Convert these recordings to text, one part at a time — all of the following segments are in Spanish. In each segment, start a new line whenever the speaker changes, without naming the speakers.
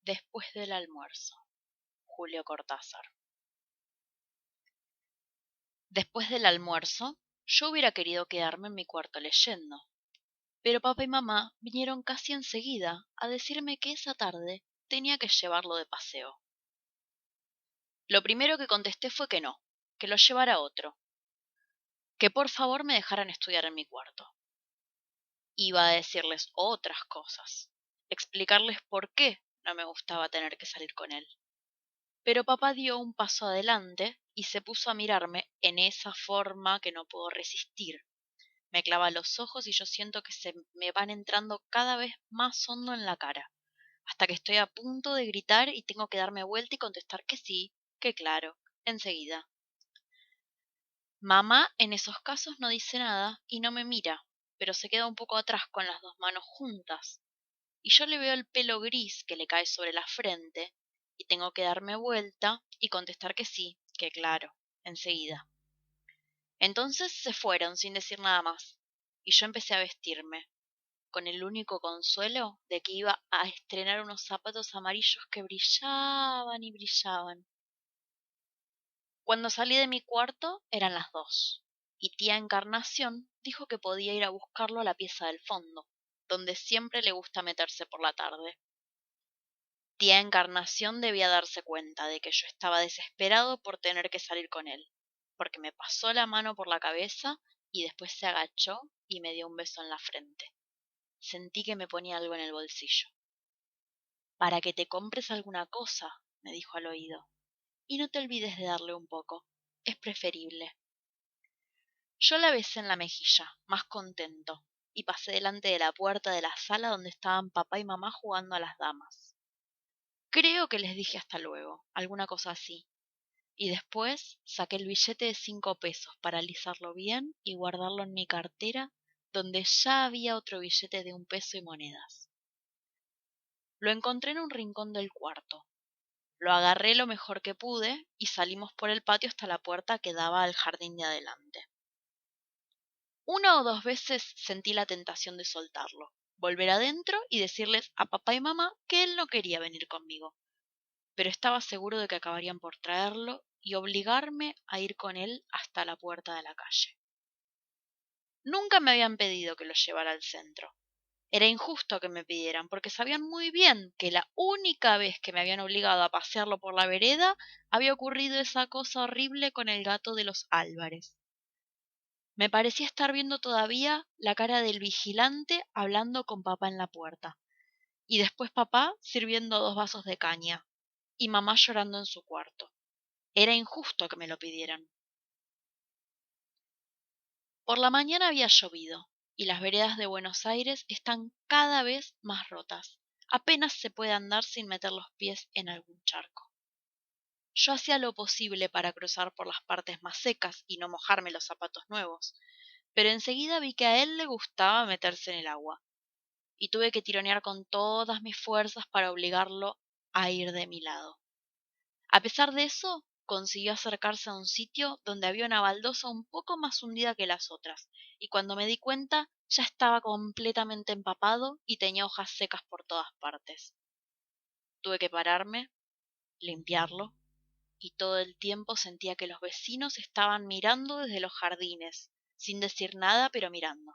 Después del almuerzo. Julio Cortázar. Después del almuerzo, yo hubiera querido quedarme en mi cuarto leyendo, pero papá y mamá vinieron casi enseguida a decirme que esa tarde tenía que llevarlo de paseo. Lo primero que contesté fue que no, que lo llevara otro, que por favor me dejaran estudiar en mi cuarto. Iba a decirles otras cosas, explicarles por qué no me gustaba tener que salir con él. Pero papá dio un paso adelante y se puso a mirarme en esa forma que no puedo resistir. Me clava los ojos y yo siento que se me van entrando cada vez más hondo en la cara, hasta que estoy a punto de gritar y tengo que darme vuelta y contestar que sí, que claro, enseguida. Mamá en esos casos no dice nada y no me mira, pero se queda un poco atrás con las dos manos juntas, y yo le veo el pelo gris que le cae sobre la frente, y tengo que darme vuelta y contestar que sí, que claro, enseguida. Entonces se fueron sin decir nada más, y yo empecé a vestirme, con el único consuelo de que iba a estrenar unos zapatos amarillos que brillaban y brillaban. Cuando salí de mi cuarto eran las 2, y tía Encarnación dijo que podía ir a buscarlo a la pieza del fondo, donde siempre le gusta meterse por la tarde. Tía Encarnación debía darse cuenta de que yo estaba desesperado por tener que salir con él, porque me pasó la mano por la cabeza y después se agachó y me dio un beso en la frente. Sentí que me ponía algo en el bolsillo. Para que te compres alguna cosa, me dijo al oído, y no te olvides de darle un poco. Es preferible. Yo la besé en la mejilla, más contento, y pasé delante de la puerta de la sala donde estaban papá y mamá jugando a las damas. Creo que les dije hasta luego, alguna cosa así. Y después saqué el billete de 5 pesos para alisarlo bien y guardarlo en mi cartera, donde ya había otro billete de 1 peso y monedas. Lo encontré en un rincón del cuarto. Lo agarré lo mejor que pude y salimos por el patio hasta la puerta que daba al jardín de adelante. 1 o 2 veces sentí la tentación de soltarlo, volver adentro y decirles a papá y mamá que él no quería venir conmigo, pero estaba seguro de que acabarían por traerlo y obligarme a ir con él hasta la puerta de la calle. Nunca me habían pedido que lo llevara al centro. Era injusto que me pidieran, porque sabían muy bien que la única vez que me habían obligado a pasearlo por la vereda había ocurrido esa cosa horrible con el gato de los Álvarez. Me parecía estar viendo todavía la cara del vigilante hablando con papá en la puerta, y después papá sirviendo 2 vasos de caña, y mamá llorando en su cuarto. Era injusto que me lo pidieran. Por la mañana había llovido, y las veredas de Buenos Aires están cada vez más rotas. Apenas se puede andar sin meter los pies en algún charco. Yo hacía lo posible para cruzar por las partes más secas y no mojarme los zapatos nuevos, pero enseguida vi que a él le gustaba meterse en el agua, y tuve que tironear con todas mis fuerzas para obligarlo a ir de mi lado. A pesar de eso, consiguió acercarse a un sitio donde había una baldosa un poco más hundida que las otras, y cuando me di cuenta ya estaba completamente empapado y tenía hojas secas por todas partes. Tuve que pararme, limpiarlo, y todo el tiempo sentía que los vecinos estaban mirando desde los jardines, sin decir nada, pero mirando.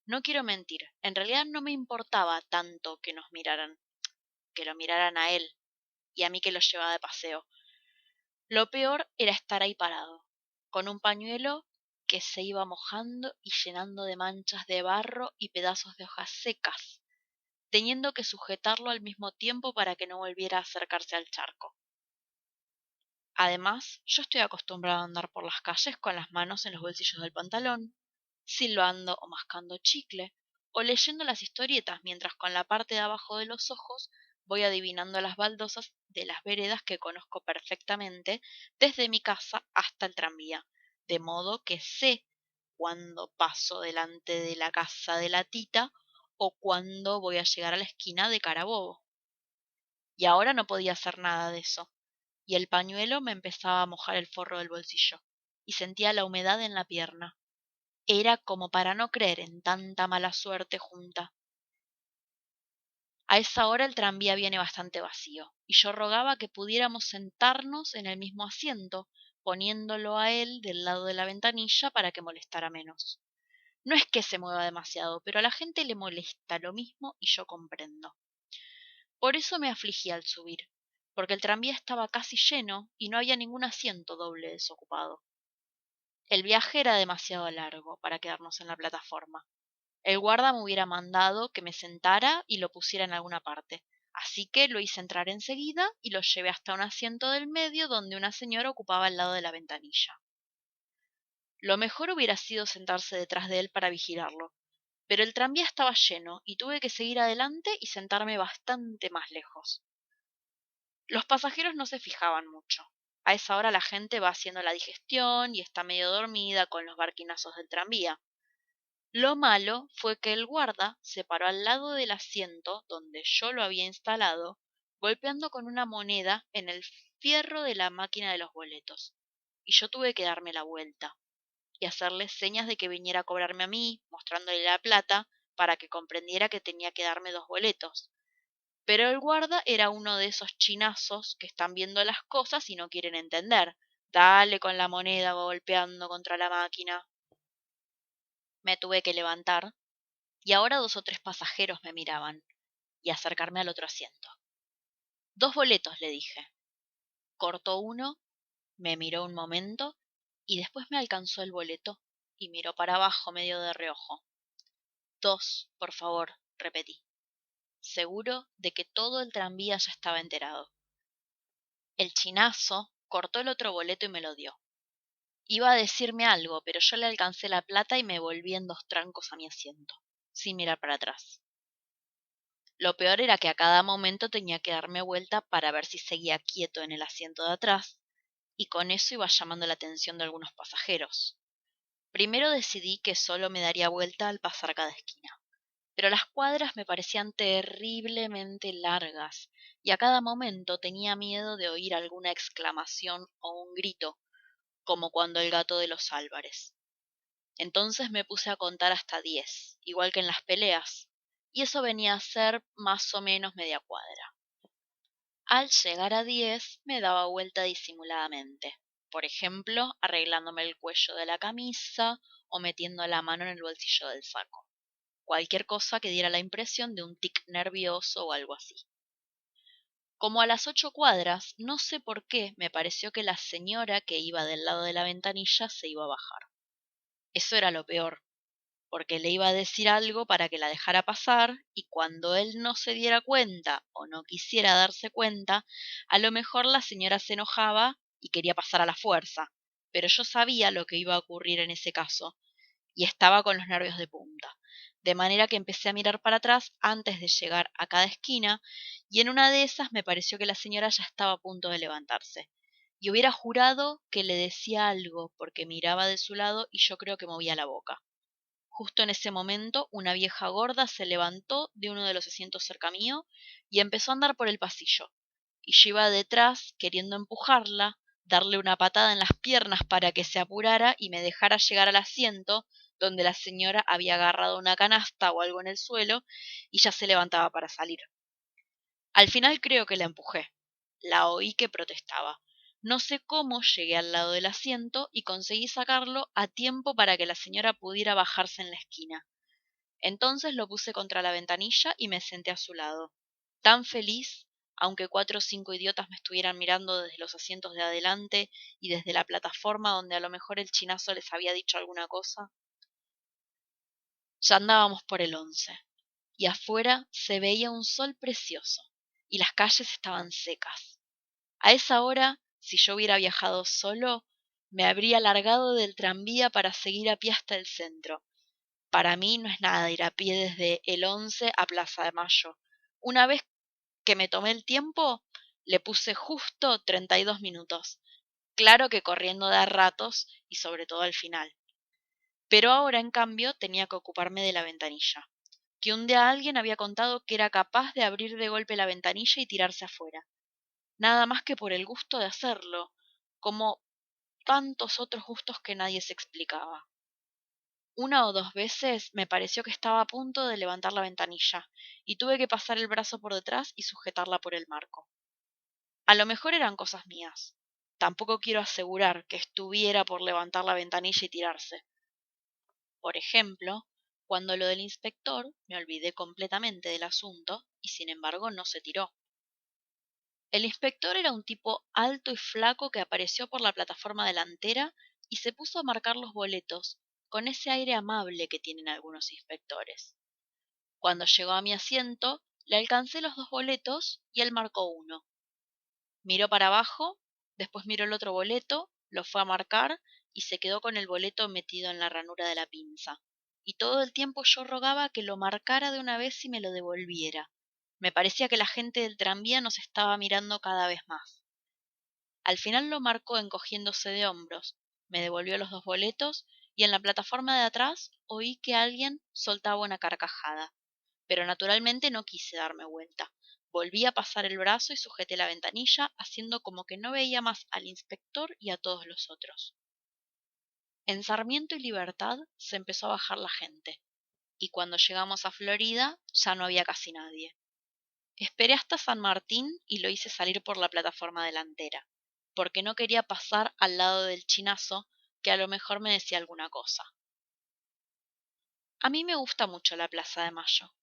No quiero mentir, en realidad no me importaba tanto que nos miraran, que lo miraran a él y a mí que lo llevaba de paseo. Lo peor era estar ahí parado, con un pañuelo que se iba mojando y llenando de manchas de barro y pedazos de hojas secas, teniendo que sujetarlo al mismo tiempo para que no volviera a acercarse al charco. Además, yo estoy acostumbrado a andar por las calles con las manos en los bolsillos del pantalón, silbando o mascando chicle, o leyendo las historietas mientras con la parte de abajo de los ojos voy adivinando las baldosas de las veredas que conozco perfectamente desde mi casa hasta el tranvía, de modo que sé cuándo paso delante de la casa de la tita o cuándo voy a llegar a la esquina de Carabobo. Y ahora no podía hacer nada de eso, y el pañuelo me empezaba a mojar el forro del bolsillo, y sentía la humedad en la pierna. Era como para no creer en tanta mala suerte junta. A esa hora el tranvía viene bastante vacío, y yo rogaba que pudiéramos sentarnos en el mismo asiento, poniéndolo a él del lado de la ventanilla para que molestara menos. No es que se mueva demasiado, pero a la gente le molesta lo mismo y yo comprendo. Por eso me afligí al subir, porque el tranvía estaba casi lleno y no había ningún asiento doble desocupado. El viaje era demasiado largo para quedarnos en la plataforma. El guarda me hubiera mandado que me sentara y lo pusiera en alguna parte, así que lo hice entrar enseguida y lo llevé hasta un asiento del medio donde una señora ocupaba el lado de la ventanilla. Lo mejor hubiera sido sentarse detrás de él para vigilarlo, pero el tranvía estaba lleno y tuve que seguir adelante y sentarme bastante más lejos. Los pasajeros no se fijaban mucho. A esa hora la gente va haciendo la digestión y está medio dormida con los barquinazos del tranvía. Lo malo fue que el guarda se paró al lado del asiento donde yo lo había instalado, golpeando con una moneda en el fierro de la máquina de los boletos, y yo tuve que darme la vuelta y hacerle señas de que viniera a cobrarme a mí, mostrándole la plata, para que comprendiera que tenía que darme 2 boletos. Pero el guarda era uno de esos chinazos que están viendo las cosas y no quieren entender. Dale con la moneda golpeando contra la máquina. Me tuve que levantar y ahora 2 o 3 pasajeros me miraban y acercarme al otro asiento. 2 boletos, le dije. Cortó uno, me miró un momento y después me alcanzó el boleto y miró para abajo medio de reojo. 2, por favor, repetí, seguro de que todo el tranvía ya estaba enterado. El chinazo cortó el otro boleto y me lo dio. Iba a decirme algo, pero yo le alcancé la plata y me volví en 2 trancos a mi asiento, sin mirar para atrás. Lo peor era que a cada momento tenía que darme vuelta para ver si seguía quieto en el asiento de atrás, y con eso iba llamando la atención de algunos pasajeros. Primero decidí que solo me daría vuelta al pasar cada esquina, pero las cuadras me parecían terriblemente largas, y a cada momento tenía miedo de oír alguna exclamación o un grito, como cuando el gato de los Álvarez. Entonces me puse a contar hasta 10, igual que en las peleas, y eso venía a ser más o menos media cuadra. Al llegar a 10 me daba vuelta disimuladamente, por ejemplo, arreglándome el cuello de la camisa o metiendo la mano en el bolsillo del saco. Cualquier cosa que diera la impresión de un tic nervioso o algo así. Como a las 8 cuadras, no sé por qué, me pareció que la señora que iba del lado de la ventanilla se iba a bajar. Eso era lo peor, porque le iba a decir algo para que la dejara pasar, y cuando él no se diera cuenta o no quisiera darse cuenta, a lo mejor la señora se enojaba y quería pasar a la fuerza, pero yo sabía lo que iba a ocurrir en ese caso, y estaba con los nervios de punta, de manera que empecé a mirar para atrás antes de llegar a cada esquina, y en una de esas me pareció que la señora ya estaba a punto de levantarse, y hubiera jurado que le decía algo porque miraba de su lado y yo creo que movía la boca. Justo en ese momento, una vieja gorda se levantó de uno de los asientos cerca mío y empezó a andar por el pasillo. Y yo iba detrás, queriendo empujarla, darle una patada en las piernas para que se apurara y me dejara llegar al asiento donde la señora había agarrado una canasta o algo en el suelo y ya se levantaba para salir. Al final creo que la empujé. La oí que protestaba. No sé cómo llegué al lado del asiento y conseguí sacarlo a tiempo para que la señora pudiera bajarse en la esquina. Entonces lo puse contra la ventanilla y me senté a su lado, tan feliz, aunque 4 o 5 idiotas me estuvieran mirando desde los asientos de adelante y desde la plataforma donde a lo mejor el chinazo les había dicho alguna cosa. Ya andábamos por el 11, y afuera se veía un sol precioso, y las calles estaban secas. A esa hora, si yo hubiera viajado solo, me habría largado del tranvía para seguir a pie hasta el centro. Para mí no es nada ir a pie desde el 11 a Plaza de Mayo. Una vez que me tomé el tiempo, le puse justo 32 minutos. Claro que corriendo de a ratos y sobre todo al final. Pero ahora, en cambio, tenía que ocuparme de la ventanilla. Que un día alguien había contado que era capaz de abrir de golpe la ventanilla y tirarse afuera. Nada más que por el gusto de hacerlo, como tantos otros gustos que nadie se explicaba. Una o dos veces me pareció que estaba a punto de levantar la ventanilla, y tuve que pasar el brazo por detrás y sujetarla por el marco. A lo mejor eran cosas mías. Tampoco quiero asegurar que estuviera por levantar la ventanilla y tirarse. Por ejemplo, cuando lo del inspector, me olvidé completamente del asunto y sin embargo no se tiró. El inspector era un tipo alto y flaco que apareció por la plataforma delantera y se puso a marcar los boletos, con ese aire amable que tienen algunos inspectores. Cuando llegó a mi asiento, le alcancé los dos boletos y él marcó uno. Miró para abajo, después miró el otro boleto, lo fue a marcar y se quedó con el boleto metido en la ranura de la pinza. Y todo el tiempo yo rogaba que lo marcara de una vez y me lo devolviera. Me parecía que la gente del tranvía nos estaba mirando cada vez más. Al final lo marcó encogiéndose de hombros, me devolvió los dos boletos y en la plataforma de atrás oí que alguien soltaba una carcajada. Pero naturalmente no quise darme vuelta. Volví a pasar el brazo y sujeté la ventanilla, haciendo como que no veía más al inspector y a todos los otros. En Sarmiento y Libertad se empezó a bajar la gente, y cuando llegamos a Florida ya no había casi nadie. Esperé hasta San Martín y lo hice salir por la plataforma delantera, porque no quería pasar al lado del chinazo que a lo mejor me decía alguna cosa. A mí me gusta mucho la Plaza de Mayo.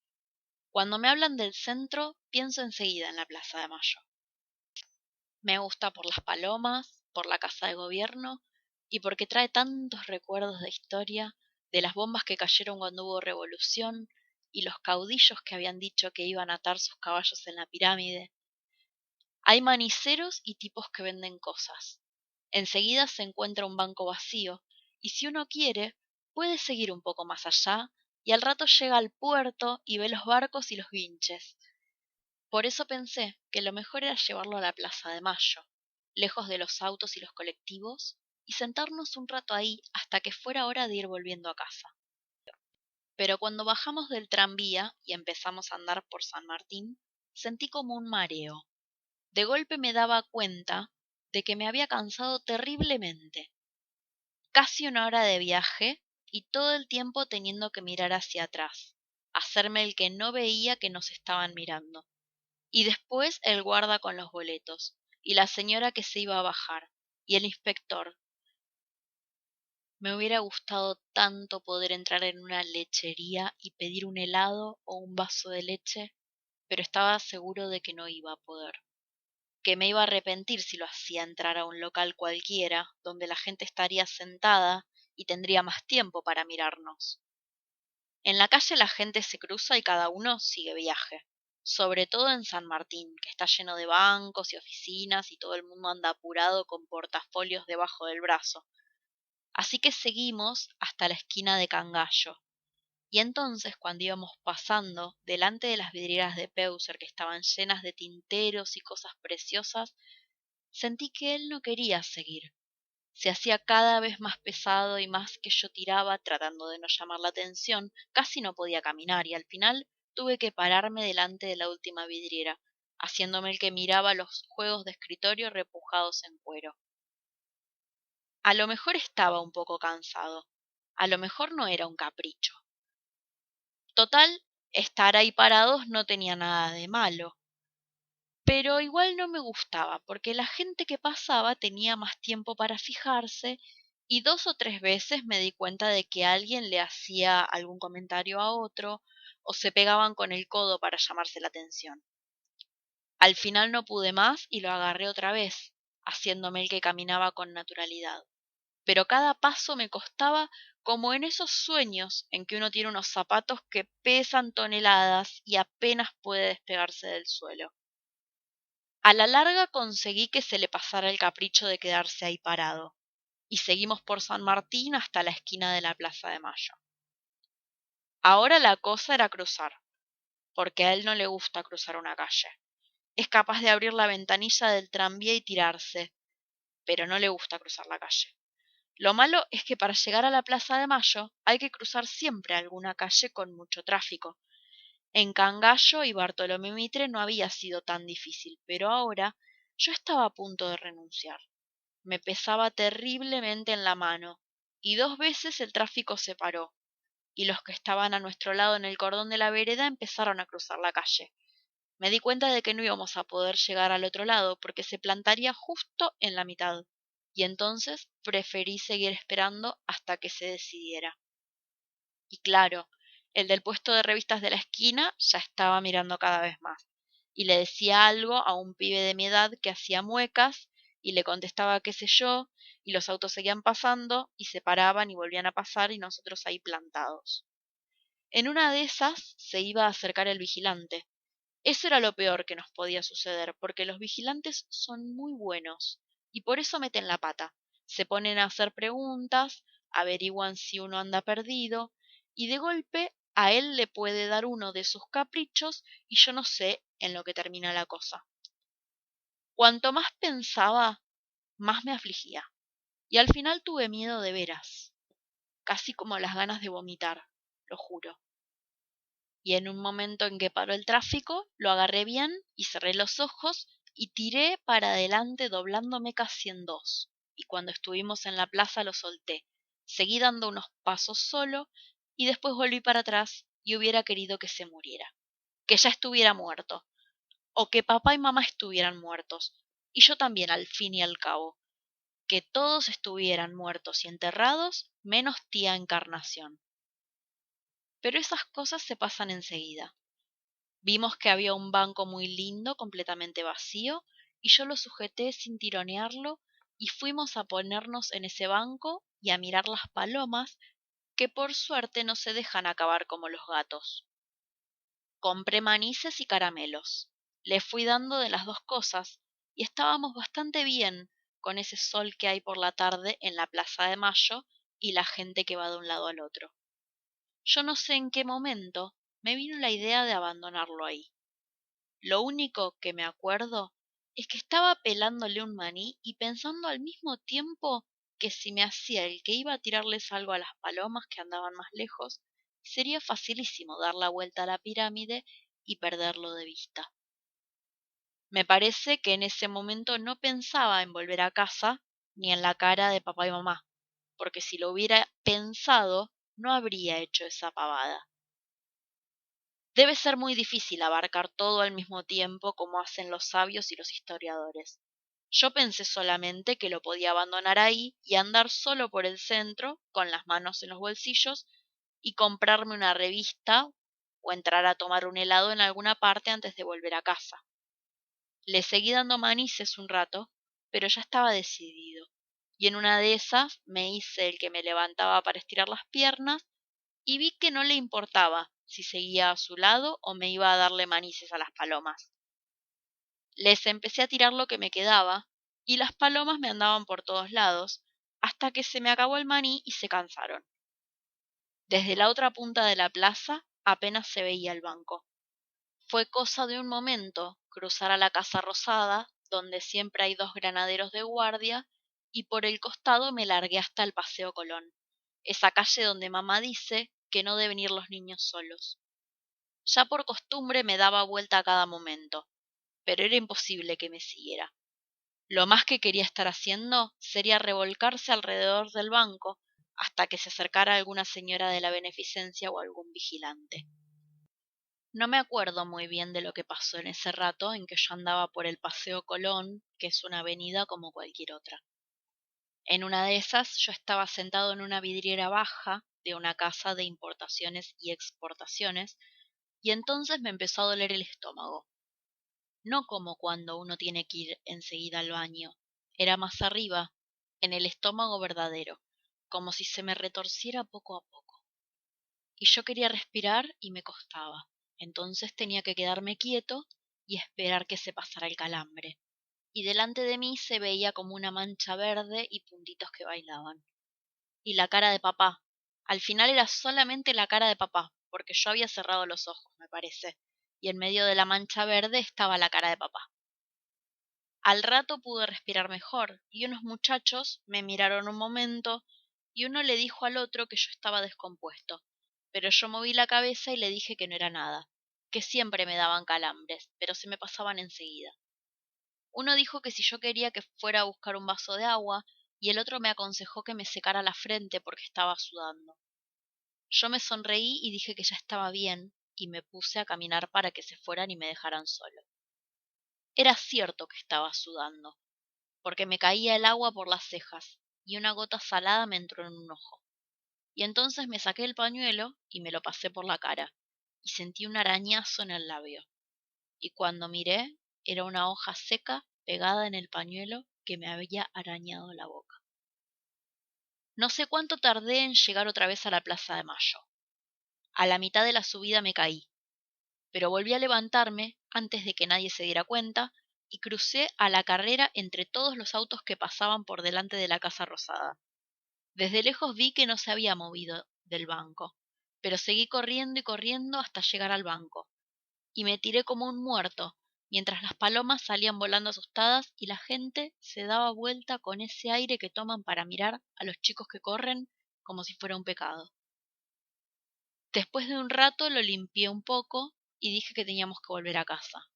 Cuando me hablan del centro, pienso enseguida en la Plaza de Mayo. Me gusta por las palomas, por la casa de gobierno y porque trae tantos recuerdos de historia, de las bombas que cayeron cuando hubo revolución y los caudillos que habían dicho que iban a atar sus caballos en la pirámide. Hay maniceros y tipos que venden cosas. Enseguida se encuentra un banco vacío y si uno quiere, puede seguir un poco más allá y al rato llega al puerto y ve los barcos y los guinches. Por eso pensé que lo mejor era llevarlo a la Plaza de Mayo, lejos de los autos y los colectivos, y sentarnos un rato ahí hasta que fuera hora de ir volviendo a casa. Pero cuando bajamos del tranvía y empezamos a andar por San Martín, sentí como un mareo. De golpe me daba cuenta de que me había cansado terriblemente. Casi una hora de viaje y todo el tiempo teniendo que mirar hacia atrás, hacerme el que no veía que nos estaban mirando. Y después el guarda con los boletos, y la señora que se iba a bajar, y el inspector. Me hubiera gustado tanto poder entrar en una lechería y pedir un helado o un vaso de leche, pero estaba seguro de que no iba a poder, que me iba a arrepentir si lo hacía entrar a un local cualquiera, donde la gente estaría sentada y tendría más tiempo para mirarnos. En la calle la gente se cruza y cada uno sigue viaje, sobre todo en San Martín, que está lleno de bancos y oficinas y todo el mundo anda apurado con portafolios debajo del brazo. Así que seguimos hasta la esquina de Cangallo. Y entonces, cuando íbamos pasando delante de las vidrieras de Peuser que estaban llenas de tinteros y cosas preciosas, sentí que él no quería seguir. Se hacía cada vez más pesado y más que yo tiraba tratando de no llamar la atención, casi no podía caminar y al final tuve que pararme delante de la última vidriera, haciéndome el que miraba los juegos de escritorio repujados en cuero. A lo mejor estaba un poco cansado, a lo mejor no era un capricho. Total, estar ahí parados no tenía nada de malo. Pero igual no me gustaba, porque la gente que pasaba tenía más tiempo para fijarse y dos o tres veces me di cuenta de que alguien le hacía algún comentario a otro o se pegaban con el codo para llamarse la atención. Al final no pude más y lo agarré otra vez, haciéndome el que caminaba con naturalidad. Pero cada paso me costaba como en esos sueños en que uno tiene unos zapatos que pesan toneladas y apenas puede despegarse del suelo. A la larga conseguí que se le pasara el capricho de quedarse ahí parado, y seguimos por San Martín hasta la esquina de la Plaza de Mayo. Ahora la cosa era cruzar, porque a él no le gusta cruzar una calle. Es capaz de abrir la ventanilla del tranvía y tirarse, pero no le gusta cruzar la calle. Lo malo es que para llegar a la Plaza de Mayo hay que cruzar siempre alguna calle con mucho tráfico. En Cangallo y Bartolomé Mitre no había sido tan difícil, pero ahora yo estaba a punto de renunciar. Me pesaba terriblemente en la mano, y dos veces el tráfico se paró, y los que estaban a nuestro lado en el cordón de la vereda empezaron a cruzar la calle. Me di cuenta de que no íbamos a poder llegar al otro lado porque se plantaría justo en la mitad, y entonces preferí seguir esperando hasta que se decidiera. Y claro, el del puesto de revistas de la esquina ya estaba mirando cada vez más, y le decía algo a un pibe de mi edad que hacía muecas, y le contestaba qué sé yo, y los autos seguían pasando, y se paraban y volvían a pasar, y nosotros ahí plantados. En una de esas se iba a acercar el vigilante. Eso era lo peor que nos podía suceder, porque los vigilantes son muy buenos, y por eso meten la pata. Se ponen a hacer preguntas, averiguan si uno anda perdido, y de golpe a él le puede dar uno de sus caprichos y yo no sé en lo que termina la cosa. Cuanto más pensaba, más me afligía, y al final tuve miedo de veras, casi como las ganas de vomitar, lo juro. Y en un momento en que paró el tráfico, lo agarré bien y cerré los ojos y tiré para adelante doblándome casi en dos. Y cuando estuvimos en la plaza lo solté. Seguí dando unos pasos solo y después volví para atrás y hubiera querido que se muriera. Que ya estuviera muerto. O que papá y mamá estuvieran muertos. Y yo también, al fin y al cabo. Que todos estuvieran muertos y enterrados, menos tía Encarnación. Pero esas cosas se pasan enseguida. Vimos que había un banco muy lindo, completamente vacío, y yo lo sujeté sin tironearlo, y fuimos a ponernos en ese banco y a mirar las palomas, que por suerte no se dejan acabar como los gatos. Compré manices y caramelos. Le fui dando de las dos cosas, y estábamos bastante bien con ese sol que hay por la tarde en la Plaza de Mayo y la gente que va de un lado al otro. Yo no sé en qué momento me vino la idea de abandonarlo ahí. Lo único que me acuerdo es que estaba pelándole un maní y pensando al mismo tiempo que si me hacía el que iba a tirarles algo a las palomas que andaban más lejos, sería facilísimo dar la vuelta a la pirámide y perderlo de vista. Me parece que en ese momento no pensaba en volver a casa ni en la cara de papá y mamá, porque si lo hubiera pensado no habría hecho esa pavada. Debe ser muy difícil abarcar todo al mismo tiempo como hacen los sabios y los historiadores. Yo pensé solamente que lo podía abandonar ahí y andar solo por el centro, con las manos en los bolsillos, y comprarme una revista o entrar a tomar un helado en alguna parte antes de volver a casa. Le seguí dando manices un rato, pero ya estaba decidido, y en una de esas me hice el que me levantaba para estirar las piernas y vi que no le importaba si seguía a su lado o me iba a darle manices a las palomas. Les empecé a tirar lo que me quedaba y las palomas me andaban por todos lados hasta que se me acabó el maní y se cansaron. Desde la otra punta de la plaza apenas se veía el banco. Fue cosa de un momento cruzar a la Casa Rosada, donde siempre hay dos granaderos de guardia, y por el costado me largué hasta el Paseo Colón, esa calle donde mamá dice que no deben ir los niños solos. Ya por costumbre me daba vuelta a cada momento, pero era imposible que me siguiera. Lo más que quería estar haciendo sería revolcarse alrededor del banco hasta que se acercara alguna señora de la beneficencia o algún vigilante. No me acuerdo muy bien de lo que pasó en ese rato en que yo andaba por el Paseo Colón, que es una avenida como cualquier otra. En una de esas yo estaba sentado en una vidriera baja de una casa de importaciones y exportaciones, y entonces me empezó a doler el estómago. No como cuando uno tiene que ir enseguida al baño, era más arriba, en el estómago verdadero, como si se me retorciera poco a poco. Y yo quería respirar y me costaba. Entonces tenía que quedarme quieto y esperar que se pasara el calambre. Y delante de mí se veía como una mancha verde y puntitos que bailaban. Y la cara de papá. Al final era solamente la cara de papá, porque yo había cerrado los ojos, me parece, y en medio de la mancha verde estaba la cara de papá. Al rato pude respirar mejor, y unos muchachos me miraron un momento, y uno le dijo al otro que yo estaba descompuesto, pero yo moví la cabeza y le dije que no era nada, que siempre me daban calambres, pero se me pasaban enseguida. Uno dijo que si yo quería que fuera a buscar un vaso de agua, y el otro me aconsejó que me secara la frente porque estaba sudando. Yo me sonreí y dije que ya estaba bien, y me puse a caminar para que se fueran y me dejaran solo. Era cierto que estaba sudando, porque me caía el agua por las cejas, y una gota salada me entró en un ojo. Y entonces me saqué el pañuelo y me lo pasé por la cara, y sentí un arañazo en el labio. Y cuando miré, era una hoja seca pegada en el pañuelo que me había arañado la boca. No sé cuánto tardé en llegar otra vez a la Plaza de Mayo. A la mitad de la subida me caí, pero volví a levantarme antes de que nadie se diera cuenta y crucé a la carrera entre todos los autos que pasaban por delante de la Casa Rosada. Desde lejos vi que no se había movido del banco, pero seguí corriendo y corriendo hasta llegar al banco, y me tiré como un muerto, mientras las palomas salían volando asustadas y la gente se daba vuelta con ese aire que toman para mirar a los chicos que corren como si fuera un pecado. Después de un rato lo limpié un poco y dije que teníamos que volver a casa.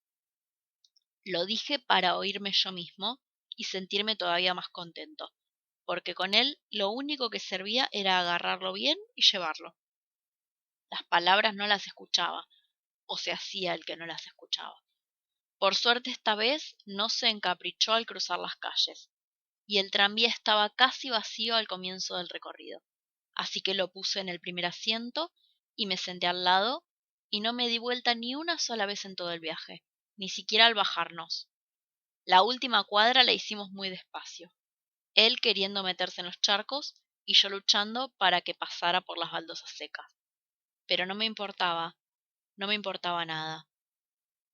Lo dije para oírme yo mismo y sentirme todavía más contento, porque con él lo único que servía era agarrarlo bien y llevarlo. Las palabras no las escuchaba, o se hacía el que no las escuchaba. Por suerte esta vez no se encaprichó al cruzar las calles, y el tranvía estaba casi vacío al comienzo del recorrido. Así que lo puse en el primer asiento y me senté al lado, y no me di vuelta ni una sola vez en todo el viaje, ni siquiera al bajarnos. La última cuadra la hicimos muy despacio, él queriendo meterse en los charcos y yo luchando para que pasara por las baldosas secas. Pero no me importaba, no me importaba nada.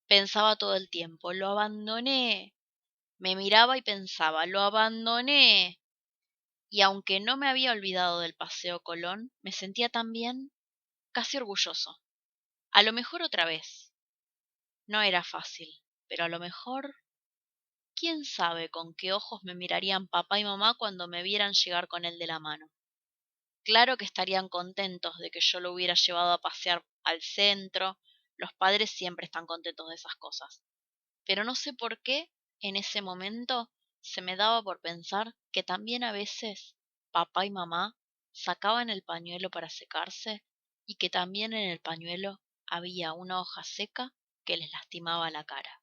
Pensaba todo el tiempo, lo abandoné. Me miraba y pensaba, lo abandoné. Y aunque no me había olvidado del Paseo Colón, me sentía también casi orgulloso. A lo mejor otra vez. No era fácil, pero a lo mejor, quién sabe con qué ojos me mirarían papá y mamá cuando me vieran llegar con él de la mano. Claro que estarían contentos de que yo lo hubiera llevado a pasear al centro. Los padres siempre están contentos de esas cosas. Pero no sé por qué, en ese momento, se me daba por pensar que también a veces papá y mamá sacaban el pañuelo para secarse y que también en el pañuelo había una hoja seca que les lastimaba la cara.